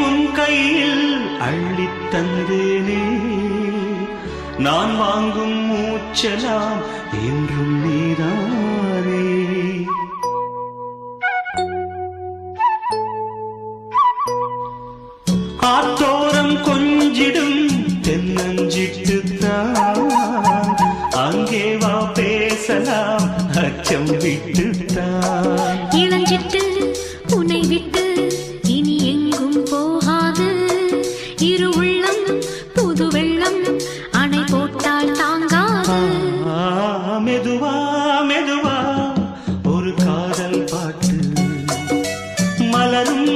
உன் கையில் அள்ளித் தந்தேனே நான் வாங்கும் மூச்சலாம் என்றும் நீதானே ஆத்தோரம் கொஞ்சிடும் தென்னஞ்சிட்டுத்தான் அங்கே வா பேசலாம் அச்சம் விட்டுத்தான் இளஞ்சிட்டு உன்னை விட்டு இனி எங்கும் போகாது இரு உள்ளம் புது வெள்ளம் அணை போட்டால் தாங்காது மெதுவா மெதுவா ஒரு காதல் பாட்டு மலரும்